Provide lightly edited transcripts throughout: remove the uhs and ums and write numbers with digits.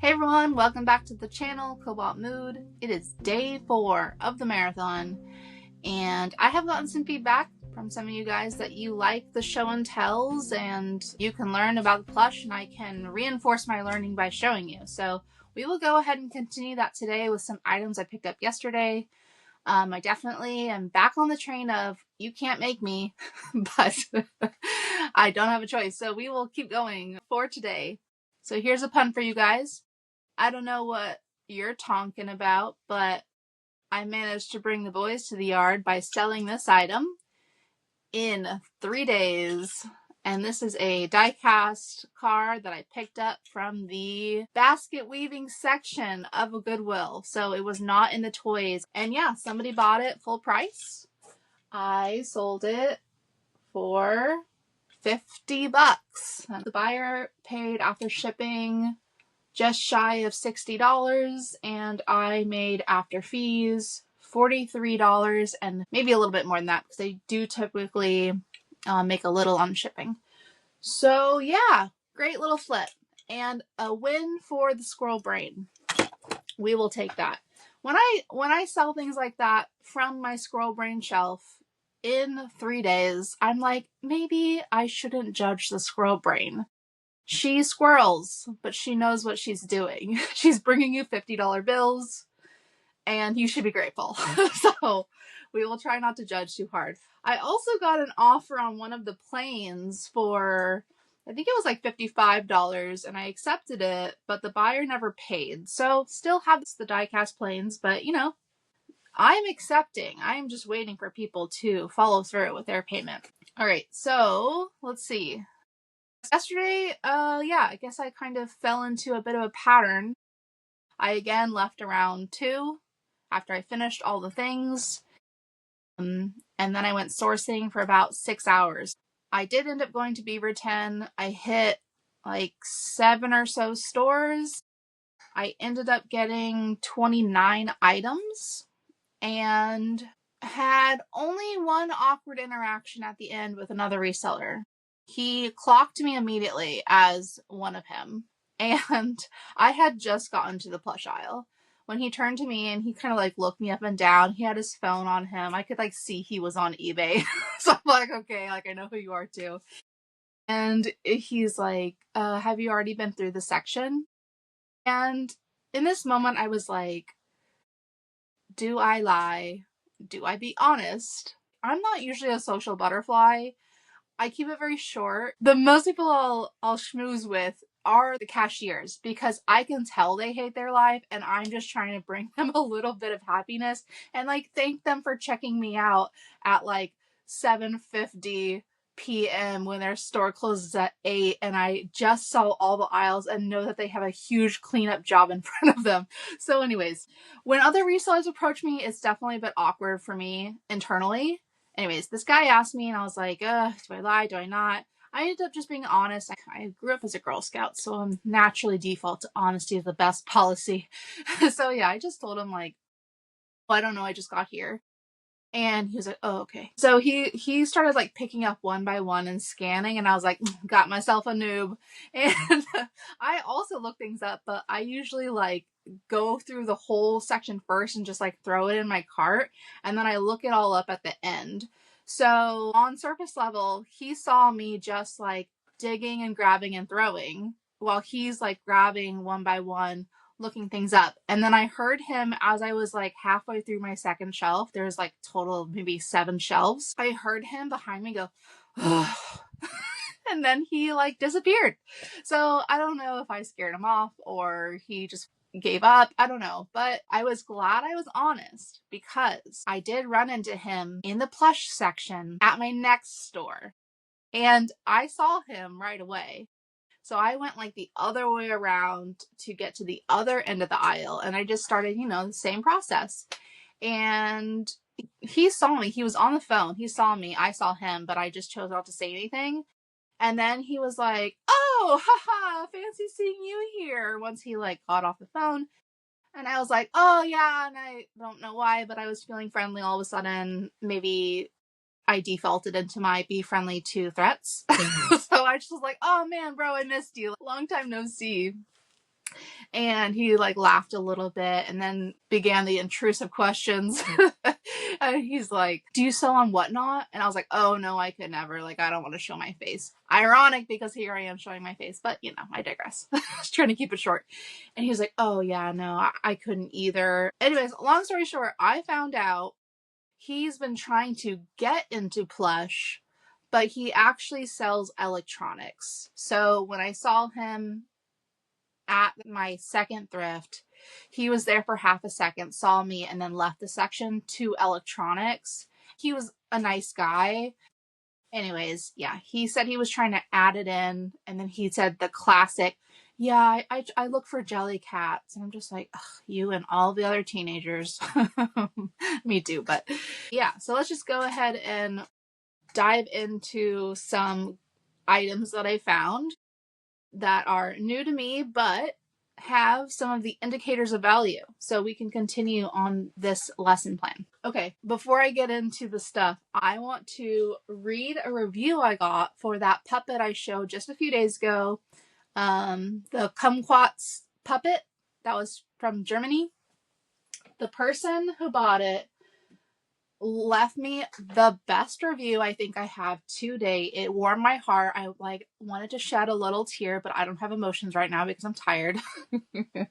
Hey everyone, welcome back to the channel, Cobalt Mood. It is day 4 of the marathon, and I have gotten some feedback from some of you guys that you like the show and tells, and you can learn about the plush, and I can reinforce my learning by showing you. So we will go ahead and continue that today with some items I picked up yesterday. I definitely am back on the train of you can't make me, but I don't have a choice. So we will keep going for today. So here's a pun for you guys. I don't know what you're talking about, but I managed to bring the boys to the yard by selling this item in 3 days. And this is a die-cast car that I picked up from the basket weaving section of a Goodwill. So it was not in the toys. And yeah, somebody bought it full price. I sold it for $50. The buyer paid after shipping just shy of $60, and I made after fees $43, and maybe a little bit more than that because they do typically make a little on shipping. So yeah, great little flip and a win for the squirrel brain. We will take that. When I sell things like that from my squirrel brain shelf in 3 days, I'm like, maybe I shouldn't judge the squirrel brain. She squirrels, but she knows what she's doing. She's bringing you $50 bills, and you should be grateful. So we will try not to judge too hard. I also got an offer on one of the planes for, I think it was like $55, and I accepted it, but the buyer never paid. So still have the die-cast planes, but you know, I'm accepting. I'm just waiting for people to follow through with their payment. All right, so let's see. Yesterday, I guess I kind of fell into a bit of a pattern. I again left around 2 after I finished all the things. And then I went sourcing for about 6 hours. I did end up going to Beaverton. I hit like 7 or so stores. I ended up getting 29 items and had only one awkward interaction at the end with another reseller. He clocked me immediately as one of him, and I had just gotten to the plush aisle when he turned to me and he kind of like looked me up and down. He had his phone on him. I could like see he was on eBay. So I'm like, okay, like I know who you are too. And he's like, have you already been through the section? And in this moment I was like, do I lie? Do I be honest? I'm not usually a social butterfly. I keep it very short. The most people I'll schmooze with are the cashiers because I can tell they hate their life and I'm just trying to bring them a little bit of happiness and like thank them for checking me out at like 7:50 p.m. when their store closes at 8 and I just saw all the aisles and know that they have a huge cleanup job in front of them. So anyways, when other resellers approach me, it's definitely a bit awkward for me internally. Anyways, this guy asked me and I was like, do I lie? Do I not? I ended up just being honest. I grew up as a Girl Scout, so I'm naturally default to honesty is the best policy. So yeah, I just told him like, well, I don't know, I just got here. And he was like, oh, okay. So he started like picking up one by one and scanning, and I was like, got myself a noob. And I also look things up, but I usually like go through the whole section first and just like throw it in my cart, and then I look it all up at the end. So on surface level, he saw me just like digging and grabbing and throwing while he's like grabbing one by one, looking things up. And then I heard him as I was like halfway through my second shelf. There's like total of maybe 7 shelves. I heard him behind me go, ugh. And then he like disappeared. So I don't know if I scared him off or he just gave up. I don't know. But I was glad I was honest because I did run into him in the plush section at my next store. And I saw him right away. So I went like the other way around to get to the other end of the aisle. And I just started, the same process. And he saw me. He was on the phone. He saw me. I saw him, but I just chose not to say anything. And then he was like, oh, haha, fancy seeing you here. Once he like got off the phone. And I was like, oh yeah. And I don't know why, but I was feeling friendly all of a sudden. Maybe I defaulted into my be friendly to threats. So I just was like, oh man, bro, I missed you. Long time no see. And he like laughed a little bit and then began the intrusive questions. And he's like, do you sell on Whatnot? And I was like, oh no, I could never. Like, I don't want to show my face. Ironic because here I am showing my face, but you know, I digress. I was trying to keep it short. And he was like, oh yeah, no, I couldn't either. Anyways, long story short, I found out he's been trying to get into plush, but he actually sells electronics. So when I saw him at my second thrift, he was there for half a second, saw me, and then left the section to electronics. He was a nice guy. Anyways, yeah, he said he was trying to add it in, and then he said the classic, yeah, I look for jelly cats. And I'm just like, you and all the other teenagers. Me too, but yeah, so let's just go ahead and dive into some items that I found that are new to me, but have some of the indicators of value so we can continue on this lesson plan. Okay, before I get into the stuff, I want to read a review I got for that puppet I showed just a few days ago. The kumquats puppet that was from Germany. The person who bought it left me the best review I think I have to date. It warmed my heart. I like wanted to shed a little tear, but I don't have emotions right now because I'm tired. I'm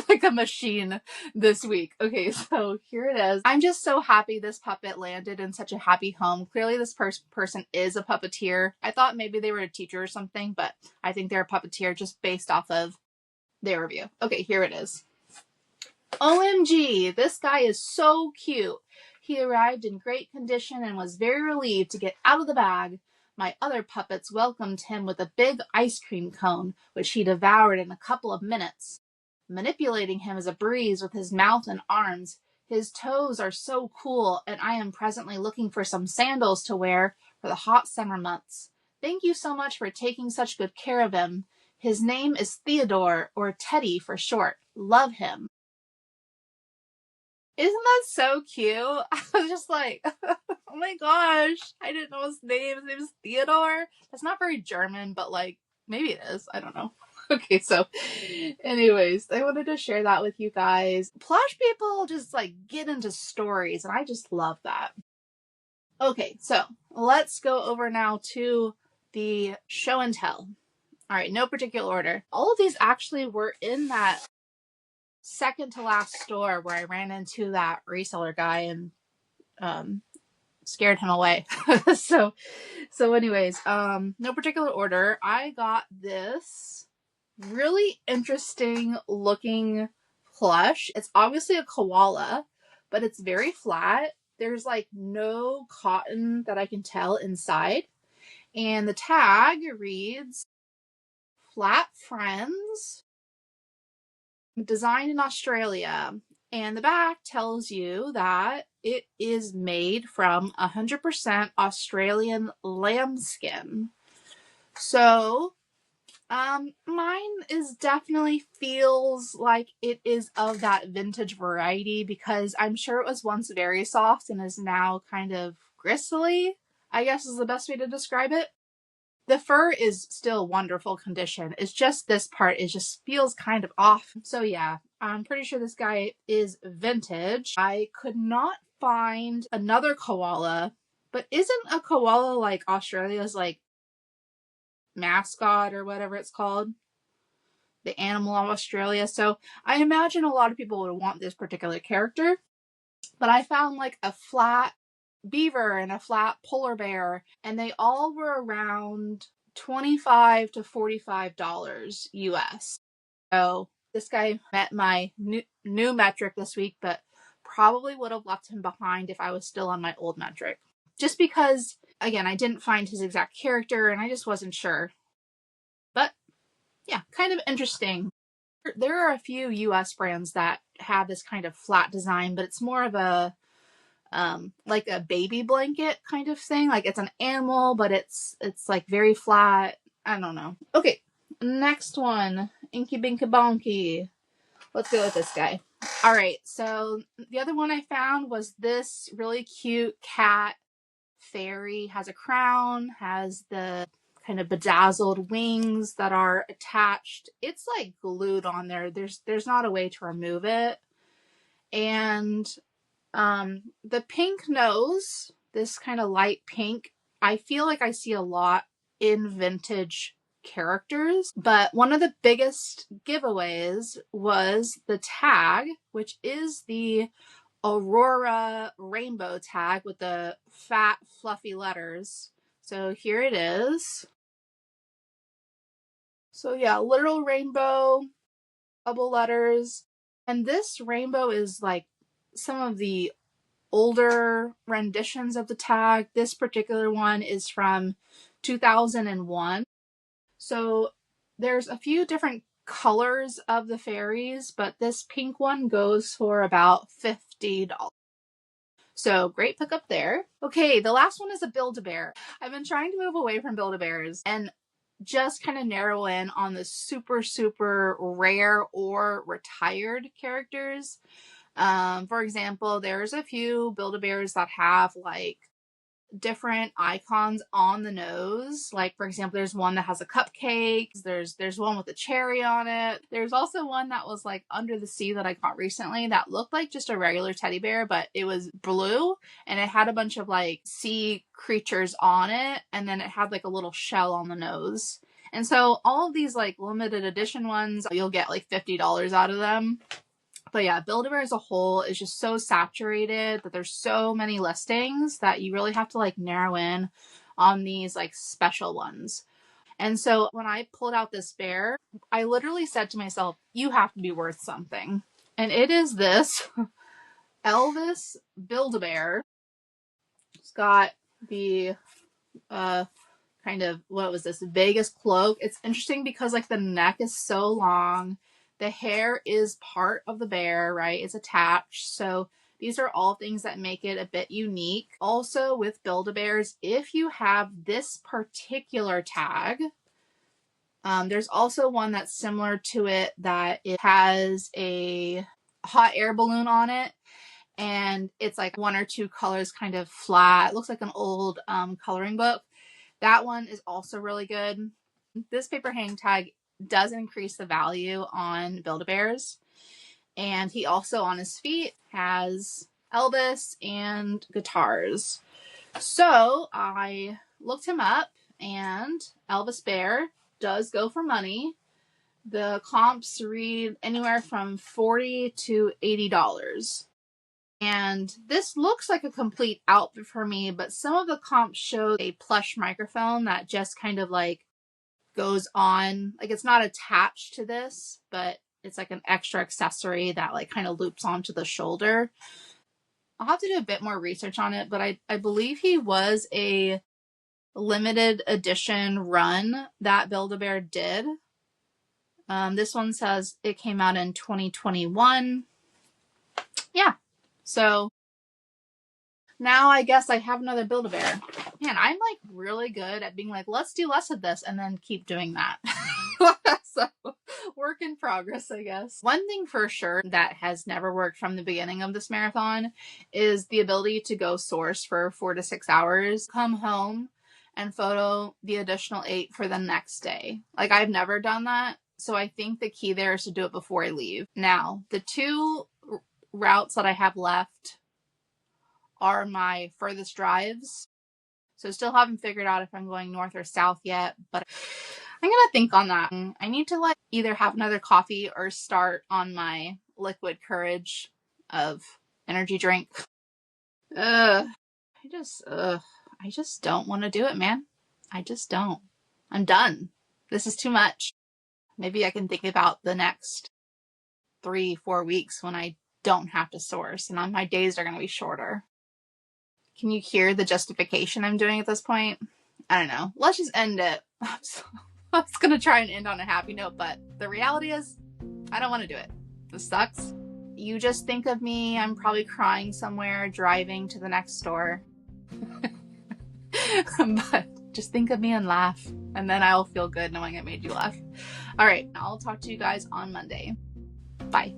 like a machine this week. Okay, so here it is. I'm just so happy this puppet landed in such a happy home. Clearly this person is a puppeteer. I thought maybe they were a teacher or something, but I think they're a puppeteer just based off of their review. Okay, here it is. OMG, this guy is so cute. He arrived in great condition and was very relieved to get out of the bag. My other puppets welcomed him with a big ice cream cone, which he devoured in a couple of minutes. Manipulating him as a breeze with his mouth and arms. His toes are so cool, and I am presently looking for some sandals to wear for the hot summer months. Thank you so much for taking such good care of him. His name is Theodore, or Teddy for short. Love him. Isn't that so cute? I was just like, oh my gosh, I didn't know his name. His name is Theodore. That's not very German, but like, maybe it is. I don't know. Okay, so anyways, I wanted to share that with you guys. Plush people just like get into stories, and I just love that. Okay, so let's go over now to the show and tell. All right, no particular order. All of these actually were in that second to last store where I ran into that reseller guy and scared him away. so anyways, no particular order. I got this really interesting looking plush. It's obviously a koala, but it's very flat. There's like no cotton that I can tell inside. And the tag reads Flat Friends, designed in Australia. And the back tells you that it is made from 100% Australian lambskin. So, mine is definitely feels like it is of that vintage variety because I'm sure it was once very soft and is now kind of gristly, I guess is the best way to describe it. The fur is still wonderful condition. It's just this part, it just feels kind of off. So yeah, I'm pretty sure this guy is vintage. I could not find another koala, but isn't a koala like Australia's like mascot or whatever it's called? The animal of Australia. So I imagine a lot of people would want this particular character, but I found like a flat beaver and a flat polar bear, and they all were around $25 to $45 US. So this guy met my new metric this week, but probably would have left him behind if I was still on my old metric. Just because, again, I didn't find his exact character and I just wasn't sure. But yeah, kind of interesting. There are a few US brands that have this kind of flat design, but it's more of a like a baby blanket kind of thing. Like it's an animal, but it's like very flat. I don't know. Okay, next one. Inky Binky Bonky. Let's go with this guy. All right, so the other one I found was this really cute cat fairy. Has a crown, has the kind of bedazzled wings that are attached. It's like glued on there. There's not a way to remove it. And the pink nose, this kind of light pink, I feel like I see a lot in vintage characters. But one of the biggest giveaways was the tag, which is the Aurora rainbow tag with the fat, fluffy letters. So here it is. So yeah, literal rainbow, double letters. And this rainbow is like some of the older renditions of the tag. This particular one is from 2001. So there's a few different colors of the fairies, but this pink one goes for about $50. So great pickup there. Okay, the last one is a Build-A-Bear. I've been trying to move away from Build-A-Bears and just kind of narrow in on the super, super rare or retired characters. For example, there's a few Build-A-Bears that have like different icons on the nose. Like, for example, there's one that has a cupcake. There's one with a cherry on it. There's also one that was like under the sea that I got recently that looked like just a regular teddy bear, but it was blue and it had a bunch of like sea creatures on it. And then it had like a little shell on the nose. And so all of these like limited edition ones, you'll get like $50 out of them. But yeah, Build-A-Bear as a whole is just so saturated that there's so many listings that you really have to like narrow in on these like special ones. And so when I pulled out this bear, I literally said to myself, you have to be worth something. And it is this Elvis Build-A-Bear. It's got the kind of, what was this, Vegas cloak. It's interesting because like the neck is so long. The hair is part of the bear, right? It's attached. So these are all things that make it a bit unique. Also with Build-A-Bears, if you have this particular tag, there's also one that's similar to it that it has a hot air balloon on it. And it's like one or two colors kind of flat. It looks like an old coloring book. That one is also really good. This paper hang tag does increase the value on Build-A-Bears. And he also on his feet has Elvis and guitars. So I looked him up and Elvis Bear does go for money. The comps read anywhere from $40 to $80. And this looks like a complete outfit for me, but some of the comps show a plush microphone that just kind of like goes on, like it's not attached to this, but it's like an extra accessory that like kind of loops onto the shoulder. I'll have to do a bit more research on it, but I believe he was a limited edition run that Build-A-Bear did. This one says it came out in 2021. Yeah, so now I guess I have another Build-A-Bear. Man, I'm like really good at being like, let's do less of this and then keep doing that. So work in progress, I guess. One thing for sure that has never worked from the beginning of this marathon is the ability to go source for 4 to 6 hours, come home and photo the additional 8 for the next day. Like I've never done that. So I think the key there is to do it before I leave. Now, the 2 routes that I have left are my furthest drives. So still haven't figured out if I'm going north or south yet, but I'm gonna think on that. I need to like either have another coffee or start on my liquid courage of energy drink. I just don't want to do it, man. I just don't. I'm done. This is too much. Maybe I can think about the next 3-4 weeks when I don't have to source and my days are gonna be shorter. Can you hear the justification I'm doing at this point? I don't know. Let's just end it. I was going to try and end on a happy note, but the reality is I don't want to do it. This sucks. You just think of me. I'm probably crying somewhere, driving to the next store. But just think of me and laugh. And then I'll feel good knowing I made you laugh. All right. I'll talk to you guys on Monday. Bye.